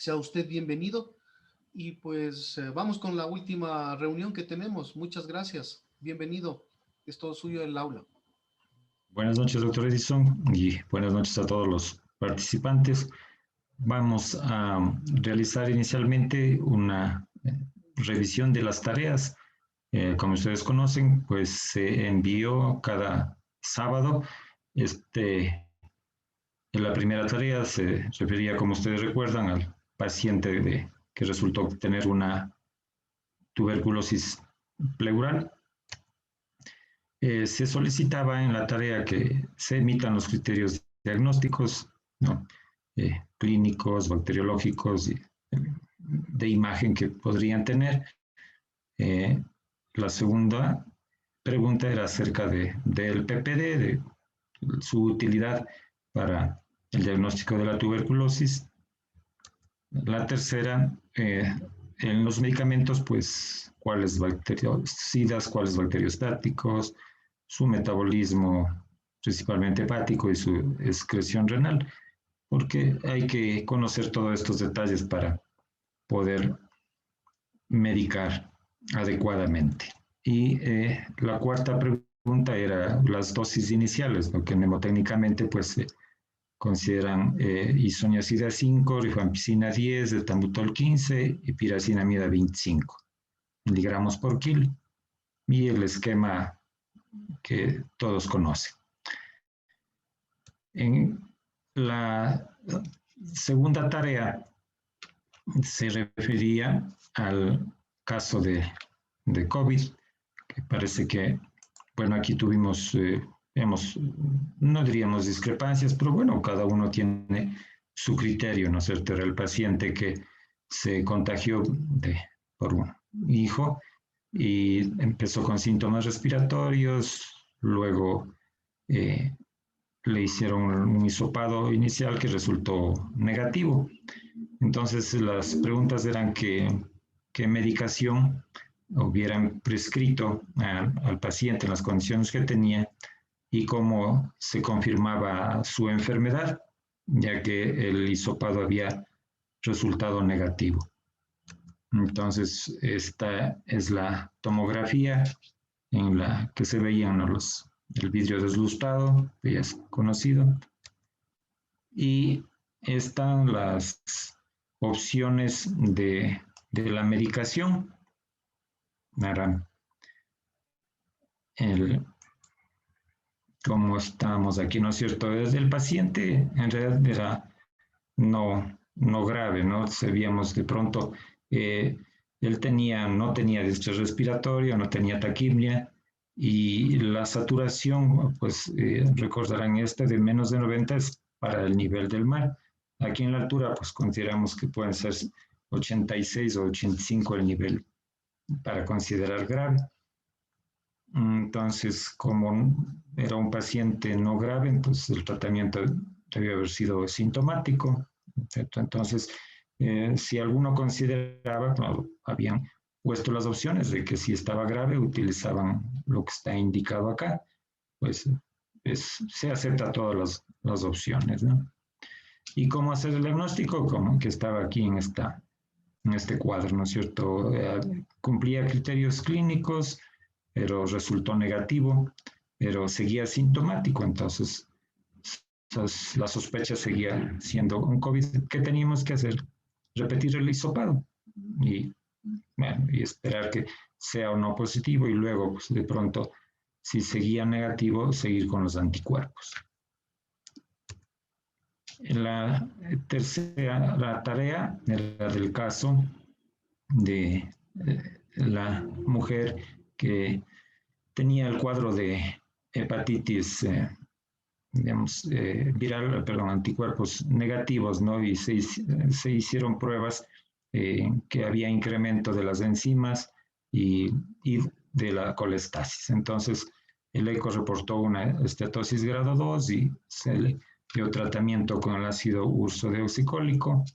sea usted bienvenido. Y pues vamos con la última reunión que tenemos. Muchas gracias. Bienvenido. Es todo suyo el aula. Buenas noches, doctor Edison, y buenas noches a todos los participantes. Vamos a realizar inicialmente una revisión de las tareas. Como ustedes conocen, pues se envió cada sábado. La primera tarea se refería, como ustedes recuerdan, al paciente que resultó tener una tuberculosis pleural. Se solicitaba en la tarea que se emitan los criterios diagnósticos, ¿no? Clínicos, bacteriológicos y de imagen que podrían tener. La segunda pregunta era acerca del PPD, de su utilidad para el diagnóstico de la tuberculosis. La tercera, en los medicamentos, pues, cuáles bactericidas, cuáles bacteriostáticos, su metabolismo principalmente hepático y su excreción renal, porque hay que conocer todos estos detalles para poder medicar adecuadamente. Y la cuarta pregunta era las dosis iniciales, lo que mnemotécnicamente pues se consideran isoniazida 5, rifampicina 10, etambutol 15 y piracinamida 25 miligramos por kilo, y el esquema que todos conocen. En la segunda tarea se refería al caso de COVID, que parece que, bueno, aquí tuvimos, no diríamos discrepancias, pero bueno, cada uno tiene su criterio, ¿no es cierto? Era el paciente que se contagió por un hijo y empezó con síntomas respiratorios, luego le hicieron un hisopado inicial que resultó negativo. Entonces las preguntas eran qué medicación hubieran prescrito al paciente en las condiciones que tenía y cómo se confirmaba su enfermedad, ya que el hisopado había resultado negativo. Entonces, esta es la tomografía en la que se veían el vidrio deslustado, que ya es conocido, y están las opciones de la medicación. Como estamos aquí, ¿no es cierto? Desde el paciente en realidad era no grave, ¿no? Sabíamos de pronto, él no tenía distrés respiratorio, no tenía taquimia, y la saturación, pues recordarán, de menos de 90 es para el nivel del mar. Aquí en la altura, pues consideramos que pueden ser 86 o 85 el nivel para considerar grave. Entonces, como era un paciente no grave, entonces el tratamiento debió haber sido sintomático, ¿cierto? Entonces, si alguno consideraba, no, habían puesto las opciones de que si estaba grave utilizaban lo que está indicado acá, pues se acepta todas las opciones, ¿no? ¿Y cómo hacer el diagnóstico? Como que estaba aquí en este cuadro, ¿no es cierto? Cumplía criterios clínicos, pero resultó negativo, pero seguía sintomático, entonces la sospecha seguía siendo un COVID. ¿Qué teníamos que hacer? Repetir el hisopado y esperar que sea o no positivo, y luego, pues, de pronto, si seguía negativo, seguir con los anticuerpos. La tarea era del caso de la mujer que tenía el cuadro de hepatitis viral, anticuerpos negativos, ¿no? Y se hicieron pruebas que había incremento de las enzimas y de la colestasis. Entonces, el ECO reportó una estatosis grado 2 y se le dio tratamiento con el ácido ursodeoxicólico.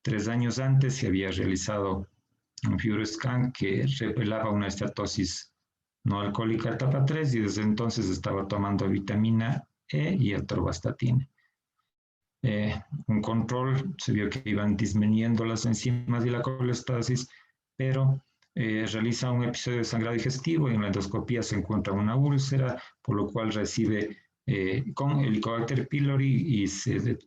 3 años antes se había realizado un FibroScan que revelaba una estatosis no alcohólica etapa 3, y desde entonces estaba tomando vitamina E y atorvastatina. un control, se vio que iban disminuyendo las enzimas y la colestasis, pero realiza un episodio de sangrado digestivo y en la endoscopía se encuentra una úlcera, por lo cual recibe con Helicobacter pylori y se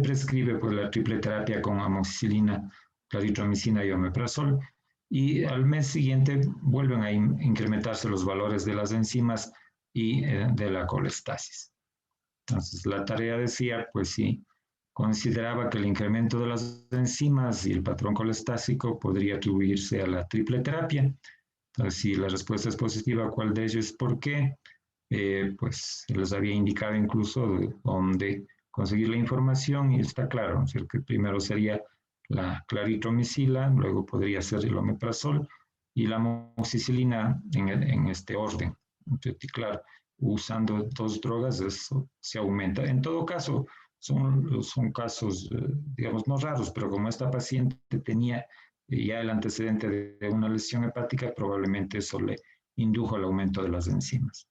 prescribe pues, la triple terapia con amoxicilina, claritromicina y omeprazol. Y al mes siguiente vuelven a incrementarse los valores de las enzimas y de la colestasis. Entonces, la tarea decía, pues sí, consideraba que el incremento de las enzimas y el patrón colestásico podría atribuirse a la triple terapia. Entonces, si la respuesta es positiva, ¿cuál de ellos es por qué? Pues les había indicado incluso de dónde conseguir la información y está claro, ¿no? Que primero sería la claritromicina, luego podría ser el omeprazol y la amoxicilina en este orden. Entonces, claro, usando dos drogas eso se aumenta. En todo caso, son casos, digamos, no raros, pero como esta paciente tenía ya el antecedente de una lesión hepática, probablemente eso le indujo al aumento de las enzimas.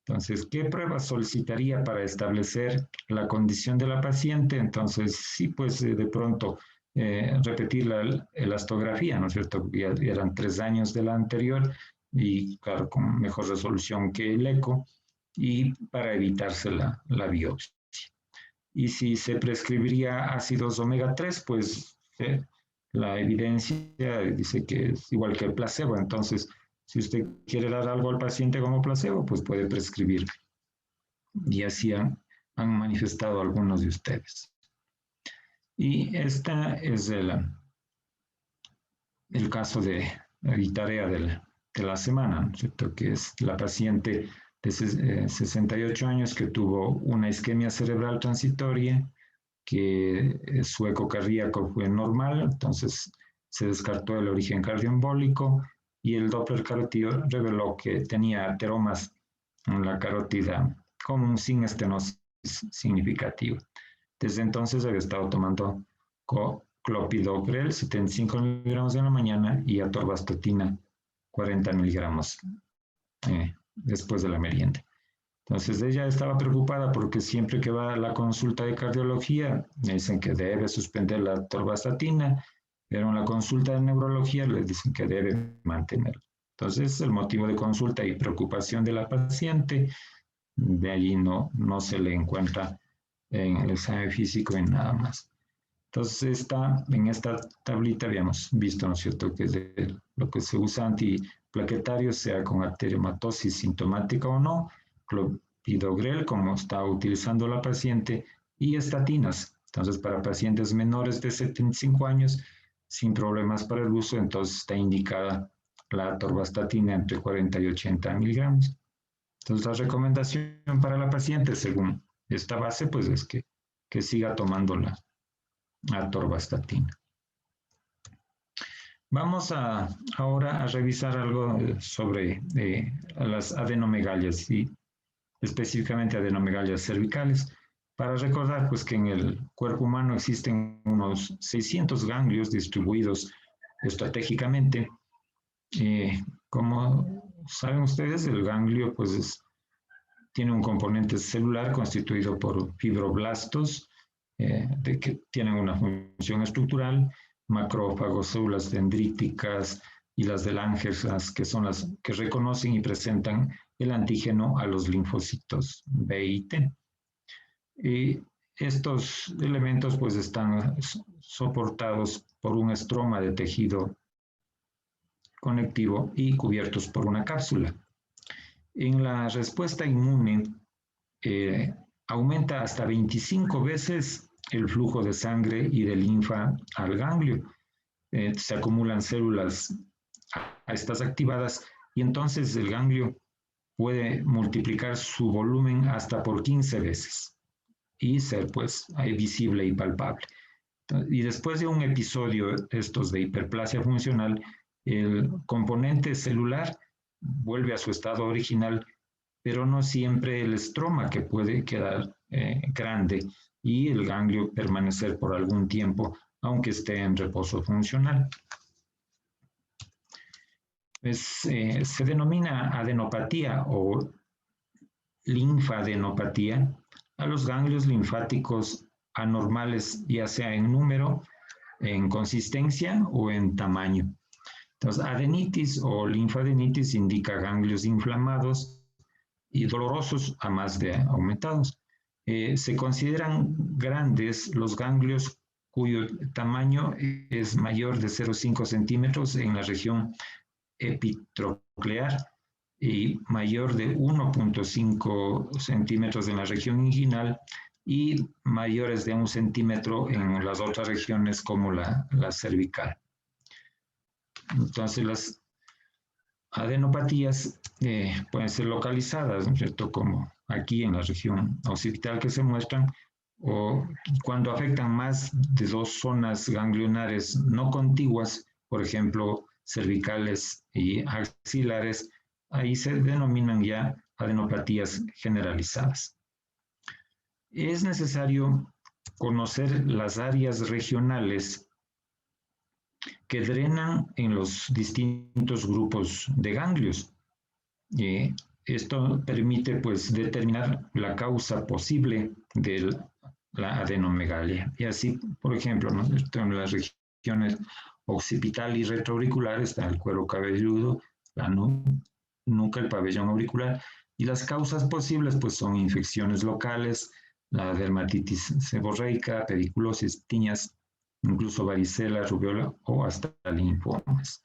Entonces, ¿qué pruebas solicitaría para establecer la condición de la paciente? Entonces, sí, pues de pronto repetir la elastografía, ¿no es cierto? Ya eran 3 años de la anterior y, claro, con mejor resolución que el eco y para evitarse la biopsia. Y si se prescribiría ácidos omega 3, pues la evidencia dice que es igual que el placebo. Entonces, si usted quiere dar algo al paciente como placebo, pues puede prescribir. Y así han manifestado algunos de ustedes. Y esta es el caso de la tarea de la semana, ¿no es cierto? Que es la paciente de 68 años que tuvo una isquemia cerebral transitoria, que su eco cardíaco fue normal, entonces se descartó el origen cardioembólico y el Doppler carotídeo reveló que tenía ateromas en la carótida común sin estenosis significativa. Desde entonces había estado tomando clopidogrel 75 miligramos en la mañana y atorvastatina 40 miligramos después de la merienda. Entonces ella estaba preocupada porque siempre que va a la consulta de cardiología le dicen que debe suspender la atorvastatina, pero en la consulta de neurología le dicen que debe mantenerla. Entonces el motivo de consulta y preocupación de la paciente, de allí no se le encuentra en el examen físico y nada más. Entonces en esta tablita habíamos visto, ¿no es cierto?, que de lo que se usa antiplaquetario, sea con arteriomatosis sintomática o no, clopidogrel, como está utilizando la paciente, y estatinas. Entonces, para pacientes menores de 75 años, sin problemas para el uso, entonces está indicada la atorvastatina entre 40 y 80 miligramos. Entonces, la recomendación para la paciente, según esta base, pues es que siga tomando la atorvastatina. Vamos ahora a revisar algo sobre las adenomegalias y específicamente adenomegalias cervicales, para recordar pues que en el cuerpo humano existen unos 600 ganglios distribuidos estratégicamente. Como saben ustedes, el ganglio pues tiene un componente celular constituido por fibroblastos, que tienen una función estructural, macrófagos, células dendríticas y las delángeas, que son las que reconocen y presentan el antígeno a los linfocitos B y T. Y estos elementos pues están soportados por un estroma de tejido conectivo y cubiertos por una cápsula. En la respuesta inmune aumenta hasta 25 veces el flujo de sangre y de linfa al ganglio. Se acumulan células a estas activadas y entonces el ganglio puede multiplicar su volumen hasta por 15 veces y ser pues visible y palpable. Y después de un episodio estos de hiperplasia funcional, el componente celular vuelve a su estado original, pero no siempre el estroma, que puede quedar grande y el ganglio permanecer por algún tiempo, aunque esté en reposo funcional. Se denomina adenopatía o linfadenopatía a los ganglios linfáticos anormales, ya sea en número, en consistencia o en tamaño. Entonces, adenitis o linfadenitis indica ganglios inflamados y dolorosos a más de aumentados. Se consideran grandes los ganglios cuyo tamaño es mayor de 0,5 centímetros en la región epitroclear y mayor de 1,5 centímetros en la región inguinal y mayores de 1 centímetro en las otras regiones como la cervical. Entonces las adenopatías pueden ser localizadas, ¿no es cierto?, como aquí en la región occipital que se muestran, o cuando afectan más de 2 zonas ganglionares no contiguas, por ejemplo, cervicales y axilares, ahí se denominan ya adenopatías generalizadas. Es necesario conocer las áreas regionales que drenan en los distintos grupos de ganglios. Esto permite pues determinar la causa posible de la adenomegalia. Y así, por ejemplo, ¿no?, en las regiones occipital y retroauricular está el cuero cabelludo, la nuca, el pabellón auricular, y las causas posibles pues son infecciones locales, la dermatitis seborreica, pediculosis, tiñas, incluso varicela, rubiola o hasta linfomas.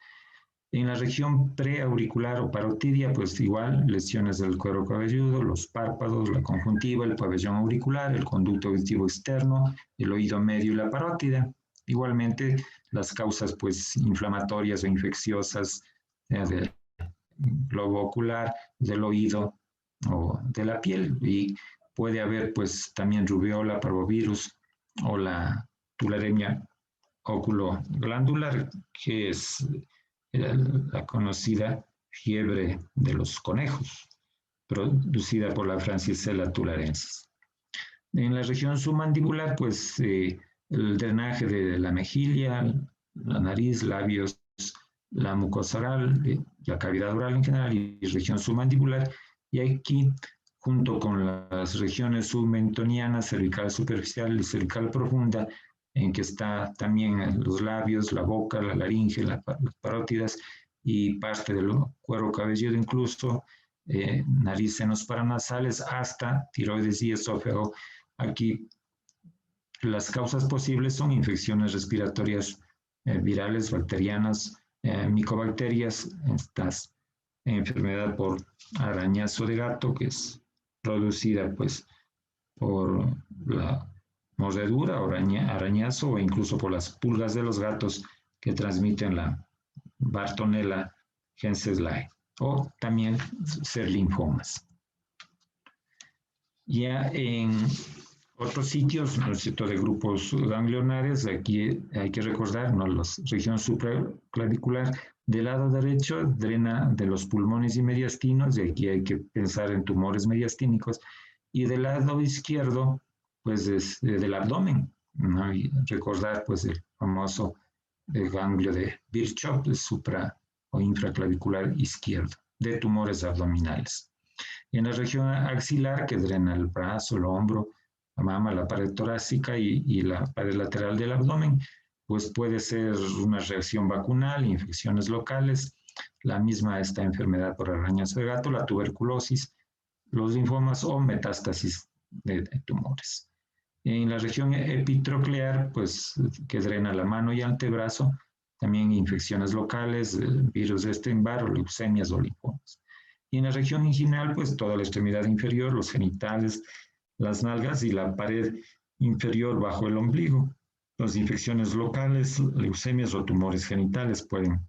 En la región preauricular o parotidia, pues igual, lesiones del cuero cabelludo, los párpados, la conjuntiva, el pabellón auricular, el conducto auditivo externo, el oído medio y la parótida. Igualmente, las causas pues inflamatorias o infecciosas del globo ocular, del oído o de la piel. Y puede haber pues también rubiola, parvovirus o la tularemia oculoglandular, que es la conocida fiebre de los conejos, producida por la Francisella tularensis. En la región submandibular, pues el drenaje de la mejilla, la nariz, labios, la mucosa oral, la cavidad oral en general y región submandibular, y aquí, junto con las regiones submentonianas, cervical superficial y cervical profunda, en que está también los labios, la boca, la laringe, las parótidas y parte del cuero cabelludo incluso, nariz, senos paranasales, hasta tiroides y esófago. Aquí las causas posibles son infecciones respiratorias virales, bacterianas, micobacterias, estas enfermedad por arañazo de gato, que es producida pues por la mordedura o arañazo o incluso por las pulgas de los gatos que transmiten la Bartonella henselae, o también ser linfomas. Ya en otros sitios, ¿no es cierto?, de grupos ganglionares, aquí hay que recordar, ¿no?, la región supraclavicular del lado derecho drena de los pulmones y mediastinos, y aquí hay que pensar en tumores mediastínicos, y del lado izquierdo pues del abdomen, ¿no?, y recordar pues el famoso ganglio de Virchow, el supra o infraclavicular izquierdo, de tumores abdominales. Y en la región axilar, que drena el brazo, el hombro, la mama, la pared torácica y la pared lateral del abdomen, pues puede ser una reacción vacunal, infecciones locales, la misma esta enfermedad por arañazo de gato, la tuberculosis, los linfomas o metástasis de tumores. En la región epitroclear, pues que drena la mano y antebrazo, también infecciones locales, virus de Epstein-Barr, leucemias o linfomas. Y en la región inguinal, pues toda la extremidad inferior, los genitales, las nalgas y la pared inferior bajo el ombligo. Las infecciones locales, leucemias o tumores genitales pueden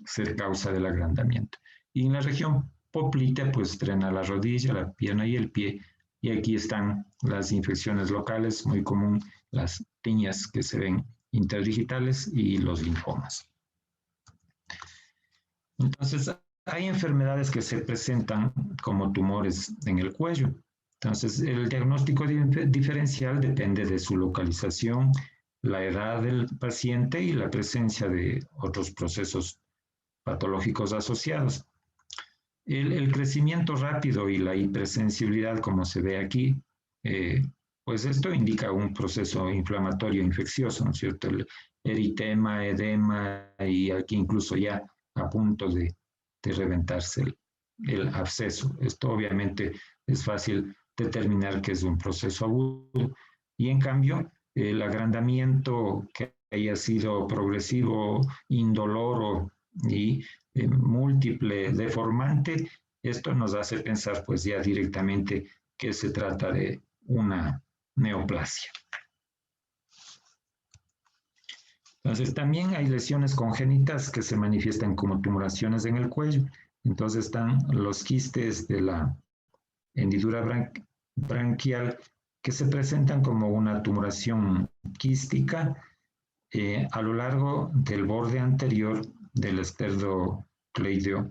ser causa del agrandamiento. Y en la región popltea, pues drena la rodilla, la pierna y el pie. Y aquí están las infecciones locales, muy común, las tiñas que se ven interdigitales y los linfomas. Entonces, hay enfermedades que se presentan como tumores en el cuello. Entonces, el diagnóstico diferencial depende de su localización, la edad del paciente y la presencia de otros procesos patológicos asociados. El crecimiento rápido y la hipersensibilidad, como se ve aquí, pues esto indica un proceso inflamatorio infeccioso, ¿no es cierto? El eritema, edema y aquí incluso ya a punto de reventarse el absceso. Esto obviamente es fácil determinar que es un proceso agudo y en cambio el agrandamiento que haya sido progresivo, indoloro y múltiple deformante, esto nos hace pensar pues ya directamente que se trata de una neoplasia. Entonces, también hay lesiones congénitas que se manifiestan como tumoraciones en el cuello. Entonces, están los quistes de la hendidura branquial que se presentan como una tumoración quística a lo largo del borde anterior del esternocleido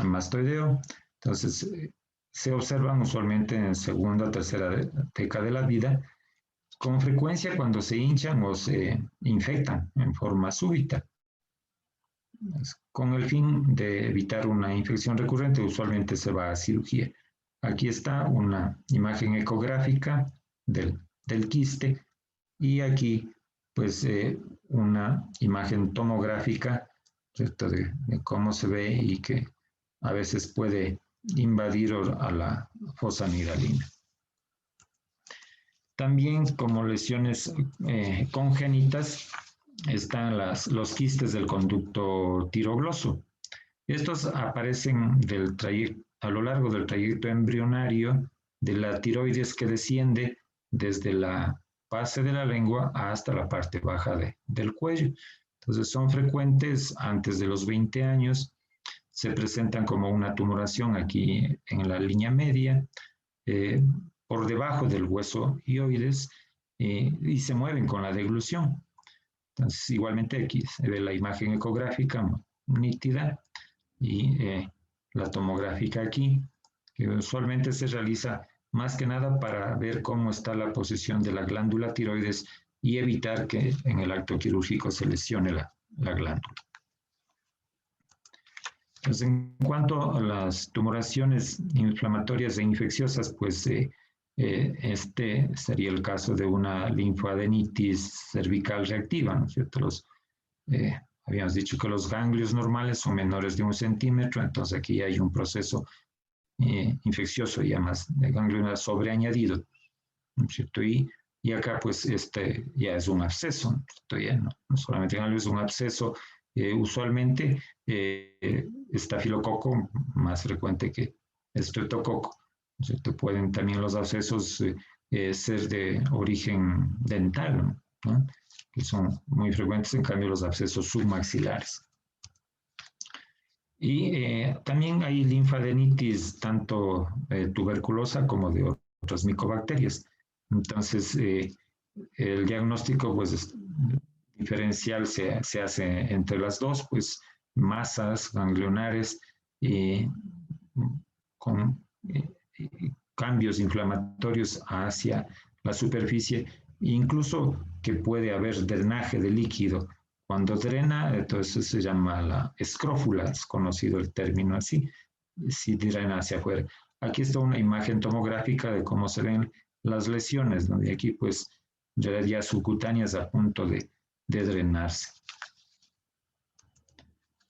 mastoideo. Entonces, se observan usualmente en segunda o tercera década de la vida, con frecuencia cuando se hinchan o se infectan en forma súbita. Con el fin de evitar una infección recurrente, usualmente se va a cirugía. Aquí está una imagen ecográfica del quiste y aquí pues una imagen tomográfica, ¿cierto? De cómo se ve y que a veces puede invadir a la fosa amigdalina. También como lesiones congénitas están los quistes del conducto tirogloso. Estos aparecen a lo largo del trayecto embrionario de la tiroides que desciende desde la base de la lengua hasta la parte baja del cuello. Entonces son frecuentes antes de los 20 años, se presentan como una tumoración aquí en la línea media, por debajo del hueso hioides y se mueven con la deglución. Entonces, igualmente aquí se ve la imagen ecográfica nítida y la tomográfica aquí, que usualmente se realiza más que nada para ver cómo está la posición de la glándula tiroides y evitar que en el acto quirúrgico se lesione la glándula. Entonces, en cuanto a las tumoraciones inflamatorias e infecciosas, pues este sería el caso de una linfoadenitis cervical reactiva, ¿no es cierto? Habíamos dicho que los ganglios normales son menores de 1 centímetro, entonces aquí hay un proceso infeccioso ya más de ganglio sobreañadido, ¿no es cierto? Y acá pues este ya es un absceso, ¿no? Ya no solamente ganglio, es un absceso, usualmente estafilococo más frecuente que estreptococo, ¿no es cierto? Pueden también los abscesos ser de origen dental, ¿no? Que son muy frecuentes, en cambio los abscesos submaxilares. Y también hay linfadenitis tanto tuberculosa como de otras micobacterias. Entonces, el diagnóstico pues, diferencial se hace entre las dos, pues masas ganglionares con cambios inflamatorios hacia la superficie, incluso que puede haber drenaje de líquido. Cuando drena, entonces se llama la escrófula, es conocido el término así, si drena hacia afuera. Aquí está una imagen tomográfica de cómo se ven las lesiones, ¿no? Y aquí pues ya subcutáneas a punto de drenarse.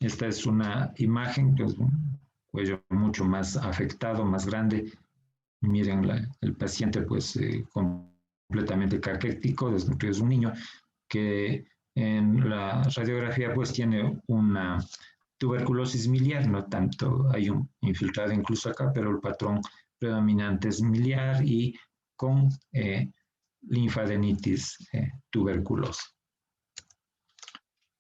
Esta es una imagen, pues, un cuello mucho más afectado, más grande. Miren, el paciente pues completamente caquético, desnutrido, es un niño que en la radiografía pues tiene una tuberculosis miliar, no tanto, hay un infiltrado incluso acá, pero el patrón predominante es miliar y con linfadenitis tuberculosa.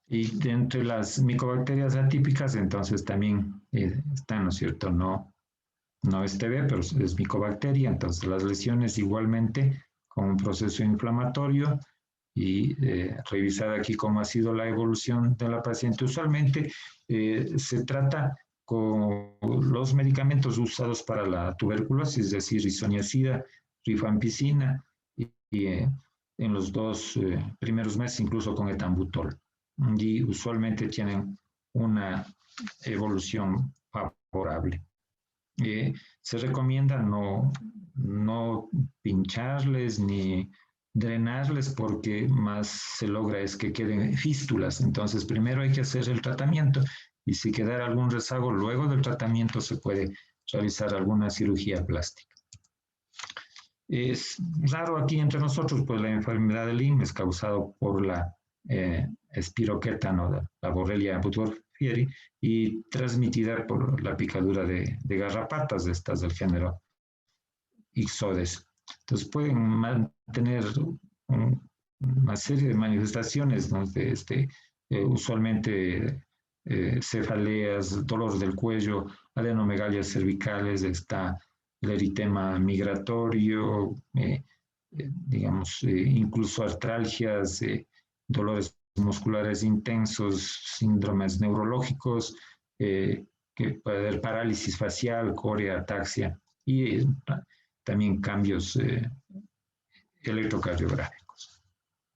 Y de entre las micobacterias atípicas, entonces también están, ¿no es cierto? No es TB, pero es micobacteria, entonces las lesiones igualmente con un proceso inflamatorio y revisar aquí cómo ha sido la evolución de la paciente. Usualmente se trata con los medicamentos usados para la tuberculosis, es decir, isoniazida, rifampicina y en los 2 primeros meses incluso con etambutol. Y usualmente tienen una evolución favorable. Se recomienda no pincharles ni drenarles porque más se logra es que queden fístulas. Entonces, primero hay que hacer el tratamiento y si quedara algún rezago luego del tratamiento se puede realizar alguna cirugía plástica. Es raro aquí entre nosotros, pues la enfermedad de Lyme es causado por la espiroqueta, ¿no? La Borrelia burgdorferi, y transmitida por la picadura de garrapatas de estas del género Ixodes. Entonces pueden mantener una serie de manifestaciones, ¿no? Usualmente cefaleas, dolor del cuello, adenomegalias cervicales, está el eritema migratorio, digamos, incluso artralgias, dolores musculares intensos, síndromes neurológicos, que puede haber parálisis facial, corea, ataxia y también cambios electrocardiográficos.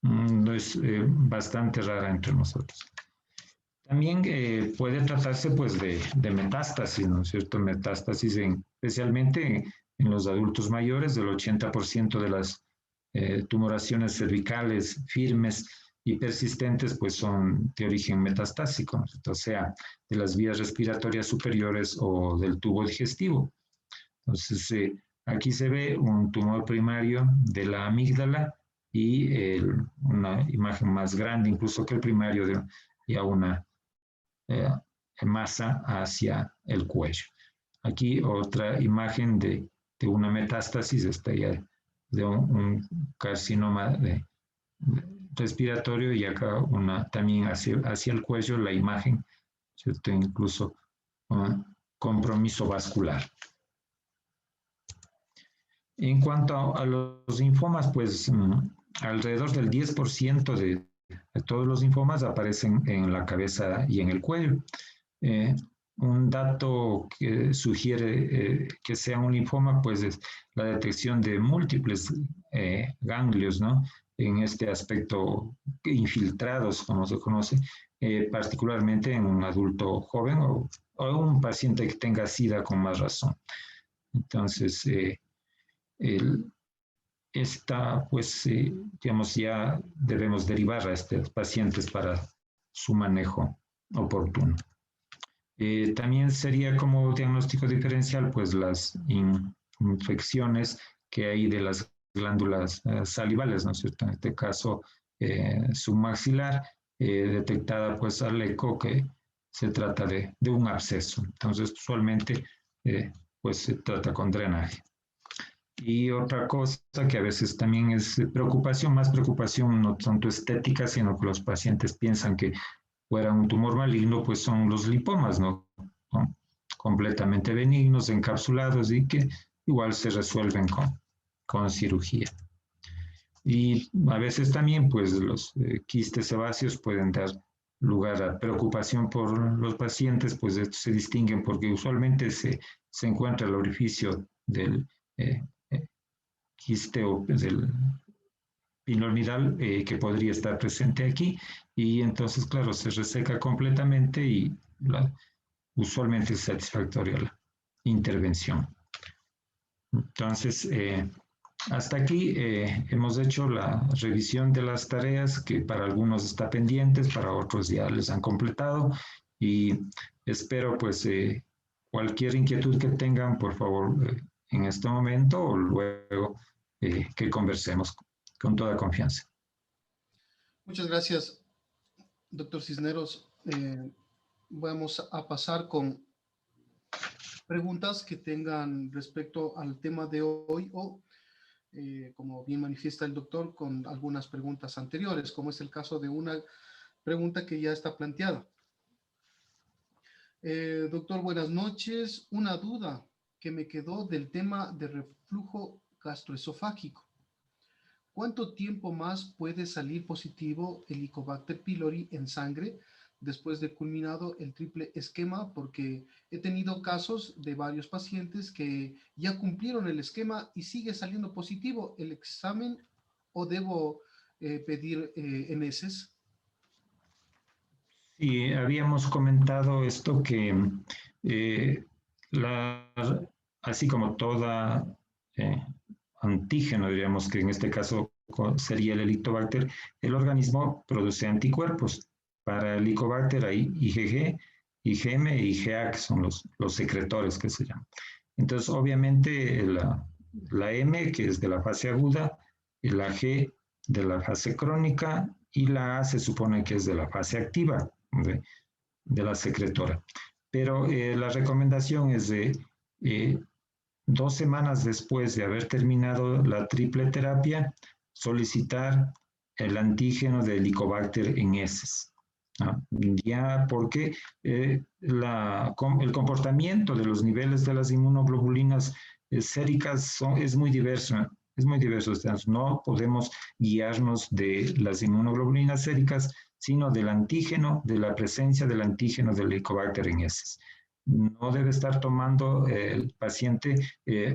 No es bastante rara entre nosotros. También puede tratarse pues de metástasis, ¿no es cierto? Metástasis especialmente en los adultos mayores, del 80% de las tumoraciones cervicales firmes y persistentes pues son de origen metastásico, ¿no? O sea, de las vías respiratorias superiores o del tubo digestivo. Entonces, aquí se ve un tumor primario de la amígdala y una imagen más grande incluso que el primario de ya una masa hacia el cuello. Aquí otra imagen de una metástasis, esta ya de un carcinoma respiratorio y acá también hacia el cuello la imagen, ¿cierto? Incluso compromiso vascular. En cuanto a los linfomas, pues alrededor del 10% de todos los linfomas aparecen en la cabeza y en el cuello. Un dato que sugiere que sea un linfoma, pues es la detección de múltiples ganglios, ¿no? En este aspecto infiltrados, como se conoce, particularmente en un adulto joven o un paciente que tenga SIDA con más razón. Entonces, pues, digamos, ya debemos derivar a estos pacientes para su manejo oportuno. También sería como diagnóstico diferencial, pues, las infecciones que hay de las glándulas salivales, ¿no es cierto? En este caso, submaxilar, detectada, pues, al eco que se trata de un absceso. Entonces, usualmente, pues, se trata con drenaje. Y otra cosa que a veces también es preocupación, más preocupación no tanto estética, sino que los pacientes piensan que fuera un tumor maligno, pues son los lipomas, ¿no? Son completamente benignos, encapsulados y que igual se resuelven con cirugía. Y a veces también, pues los quistes sebáceos pueden dar lugar a preocupación por los pacientes, pues estos se distinguen porque usualmente se encuentra el orificio del quiste o del piloidal que podría estar presente aquí y entonces, claro, se reseca completamente y usualmente es satisfactoria la intervención. Entonces, hasta aquí hemos hecho la revisión de las tareas que para algunos está pendientes, para otros ya les han completado y espero pues cualquier inquietud que tengan, por favor, en este momento o luego que conversemos con toda confianza. Muchas gracias, doctor Cisneros. Vamos a pasar con preguntas que tengan respecto al tema de hoy o, como bien manifiesta el doctor, con algunas preguntas anteriores, como es el caso de una pregunta que ya está planteada. Doctor, buenas noches. Una duda que me quedó del tema de reflujo gastroesofágico. ¿Cuánto tiempo más puede salir positivo el Helicobacter pylori en sangre después de culminado el triple esquema? Porque he tenido casos de varios pacientes que ya cumplieron el esquema y sigue saliendo positivo el examen, o debo pedir heces. Sí, habíamos comentado esto que así como toda antígeno, diríamos que en este caso sería el Helicobacter, el organismo produce anticuerpos. Para el Helicobacter hay IgG, IgM e IgA, que son los secretores que se llaman. Entonces, obviamente, la M, que es de la fase aguda, y la G de la fase crónica, y la A se supone que es de la fase activa de la secretora. Pero la recomendación es de 2 semanas después de haber terminado la triple terapia, solicitar el antígeno de Helicobacter en heces. ¿No? Ya porque el comportamiento de los niveles de las inmunoglobulinas séricas es muy diverso. Es muy diverso. No podemos guiarnos de las inmunoglobulinas séricas, sino del antígeno, de la presencia del antígeno del Helicobacter en heces. No debe estar tomando el paciente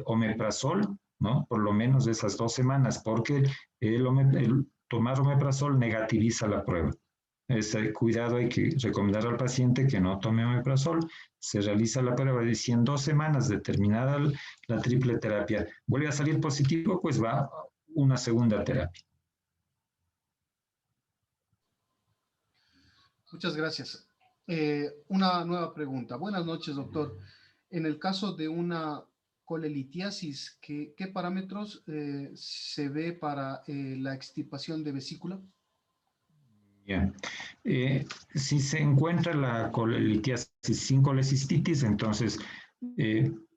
omeprazol, ¿no? Por lo menos esas 2 semanas, porque el tomar omeprazol negativiza la prueba. Cuidado, hay que recomendar al paciente que no tome omeprazol. Se realiza la prueba y si en 2 semanas de terminada la triple terapia vuelve a salir positivo, pues va a una segunda terapia. Muchas gracias. Una nueva pregunta. Buenas noches, doctor. En el caso de una colelitiasis, ¿qué parámetros se ve para la extirpación de vesícula? Bien. Si se encuentra la colelitiasis sin colecistitis, entonces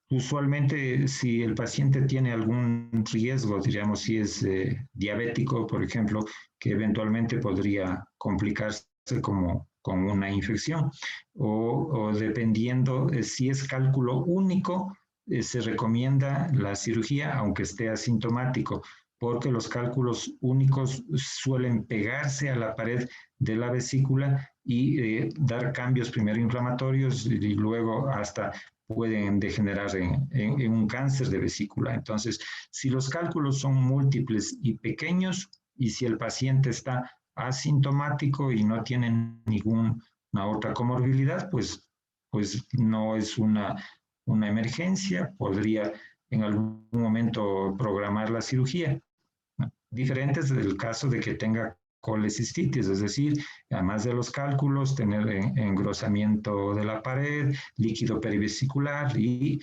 usualmente si el paciente tiene algún riesgo, diríamos si es diabético, por ejemplo, que eventualmente podría complicarse como con una infección, o dependiendo si es cálculo único, se recomienda la cirugía aunque esté asintomático, porque los cálculos únicos suelen pegarse a la pared de la vesícula y dar cambios primero inflamatorios y luego hasta pueden degenerar en un cáncer de vesícula. Entonces, si los cálculos son múltiples y pequeños y si el paciente está asintomático y no tiene ninguna otra comorbilidad, pues no es una emergencia, podría en algún momento programar la cirugía. Diferentes del caso de que tenga colecistitis, es decir, además de los cálculos, tener engrosamiento de la pared, líquido perivesicular y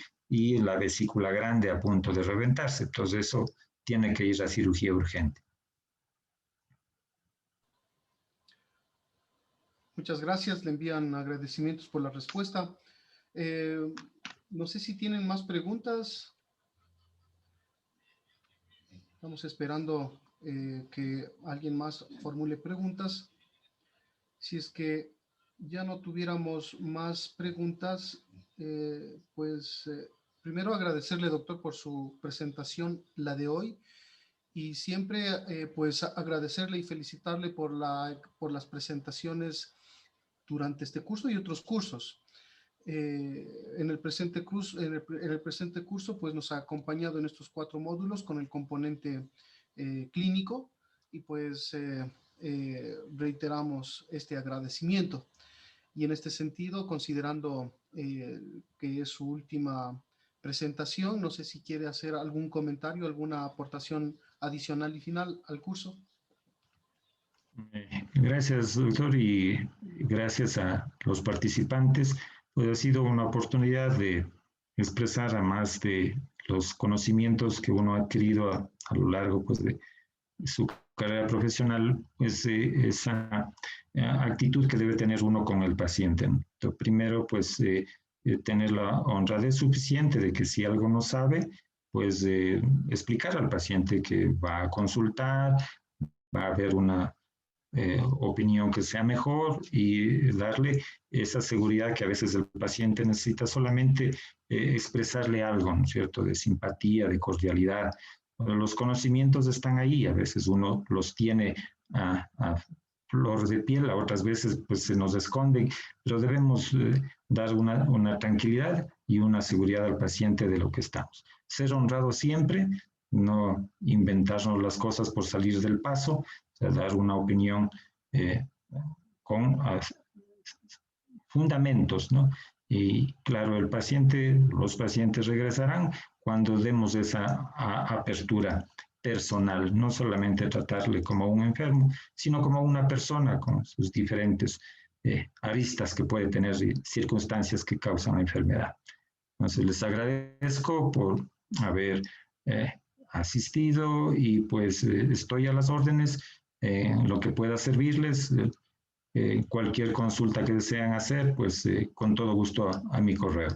la vesícula grande a punto de reventarse. Entonces eso tiene que ir a cirugía urgente. Muchas gracias, le envían agradecimientos por la respuesta. No sé si tienen más preguntas. Estamos esperando que alguien más formule preguntas. Si es que ya no tuviéramos más preguntas, primero agradecerle, doctor, por su presentación, la de hoy, y siempre pues agradecerle y felicitarle por las presentaciones durante este curso y otros cursos. En el presente curso pues nos ha acompañado en estos 4 módulos con el componente clínico y pues reiteramos este agradecimiento. Y en este sentido, considerando que es su última presentación, no sé si quiere hacer algún comentario, alguna aportación adicional y final al curso. Gracias, doctor, y gracias a los participantes. Pues ha sido una oportunidad de expresar a más de los conocimientos que uno ha adquirido a lo largo pues, de su carrera profesional, pues esa actitud que debe tener uno con el paciente. Entonces, primero, pues tener la honradez suficiente de que si algo no sabe, pues explicar al paciente que va a consultar, va a haber una opinión que sea mejor y darle esa seguridad que a veces el paciente necesita solamente expresarle algo, ¿no es cierto?, de simpatía, de cordialidad. Los conocimientos están ahí, a veces uno los tiene a flor de piel, a otras veces pues se nos esconden, pero debemos dar una tranquilidad y una seguridad al paciente de lo que estamos. Ser honrado siempre, no inventarnos las cosas por salir del paso, o sea, dar una opinión con fundamentos, ¿no? Y claro, los pacientes regresarán cuando demos esa apertura personal, no solamente tratarle como un enfermo, sino como una persona con sus diferentes aristas que puede tener y circunstancias que causan la enfermedad. Entonces, les agradezco por haber asistido y pues estoy a las órdenes en lo que pueda servirles. Cualquier consulta que desean hacer, pues con todo gusto a mi correo.